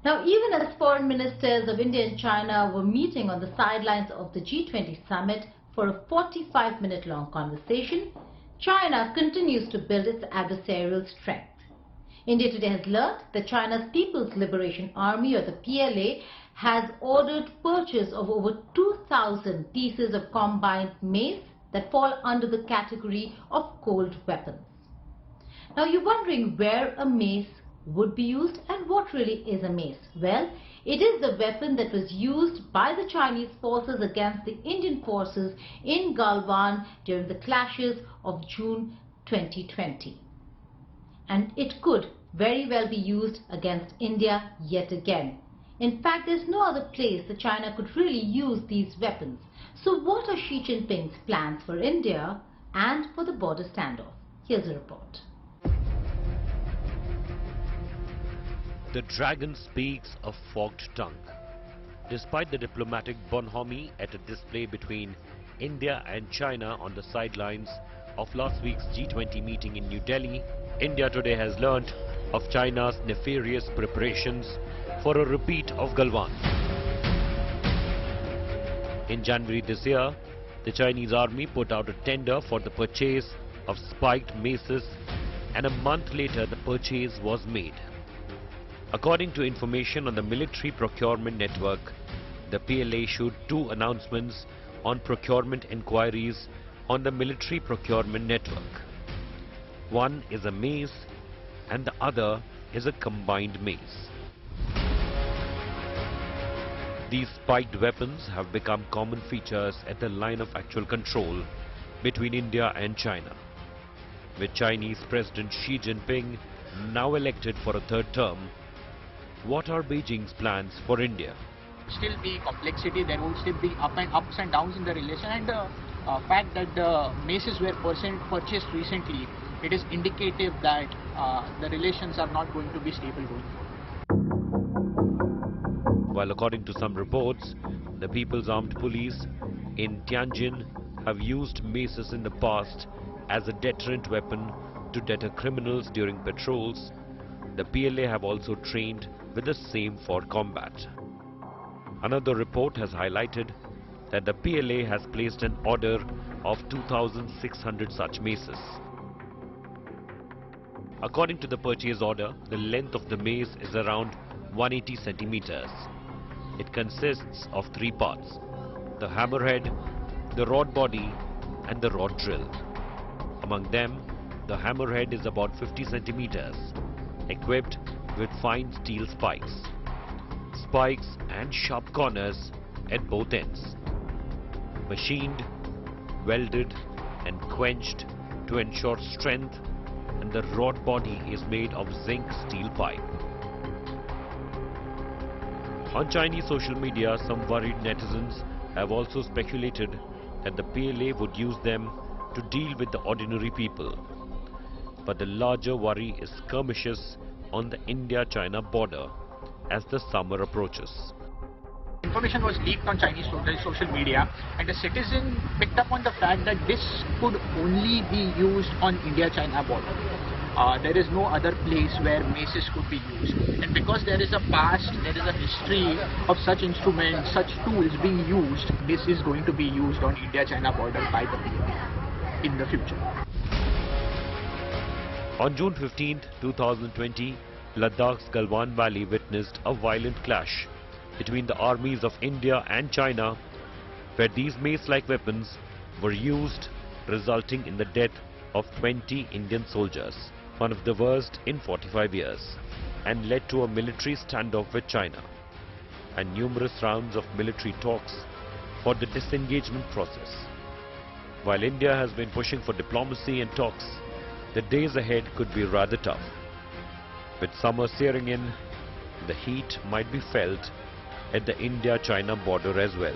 Now, even as foreign ministers of India and China were meeting on the sidelines of the G20 summit for a 45-minute long conversation, China continues to build its adversarial strength. India today has learned that China's People's Liberation Army, or the PLA, has ordered purchase of over 2,000 pieces of combined mace that fall under the category of cold weapons. Now you're wondering where a mace would be used and what really is a mace. Well, it is the weapon that was used by the Chinese forces against the Indian forces in Galwan during the clashes of June 2020. And it could very well be used against India yet again. In fact, there's no other place that China could really use these weapons. So what are Xi Jinping's plans for India and for the border standoff? Here's a report. The dragon speaks a forked tongue. Despite the diplomatic bonhomie at a display between India and China on the sidelines of last week's G20 meeting in New Delhi, India today has learnt of China's nefarious preparations for a repeat of Galwan. In January this year, the Chinese army put out a tender for the purchase of spiked maces, and a month later the purchase was made. According to information on the military procurement network, the PLA issued 2 announcements on procurement inquiries on the military procurement network. One is a mace and the other is a combined mace. These spiked weapons have become common features at the line of actual control between India and China. With Chinese President Xi Jinping now elected for a 3rd term, what are Beijing's plans for India? Still be complexity, there will still be ups and downs in the relation, and the fact that the maces were purchased recently, it is indicative that the relations are not going to be stable going forward. While according to some reports, the People's Armed Police in Tianjin have used maces in the past as a deterrent weapon to deter criminals during patrols, the PLA have also trained with the same for combat. Another report has highlighted that the PLA has placed an order of 2,600 such maces. According to the purchase order, the length of the mace is around 180 centimeters. It consists of 3 parts: the hammerhead, the rod body and the rod drill. Among them, the hammerhead is about 50 centimeters, equipped with fine steel spikes and sharp corners at both ends, machined, welded and quenched to ensure strength, and the rod body is made of zinc steel pipe. On Chinese social media, some worried netizens have also speculated that the PLA would use them to deal with the ordinary people. But the larger worry is skirmishes on the India-China border as the summer approaches. Information was leaked on Chinese social media, and a citizen picked up on the fact that this could only be used on India-China border. There is no other place where maces could be used, and because there is a past, there is a history of such instruments, such tools being used, this is going to be used on India-China border by the PLA in the future. On June 15, 2020, Ladakh's Galwan Valley witnessed a violent clash between the armies of India and China, where these mace-like weapons were used, resulting in the death of 20 Indian soldiers, one of the worst in 45 years, and led to a military standoff with China and numerous rounds of military talks for the disengagement process. While India has been pushing for diplomacy and talks, the days ahead could be rather tough. With summer searing in, the heat might be felt at the India-China border as well.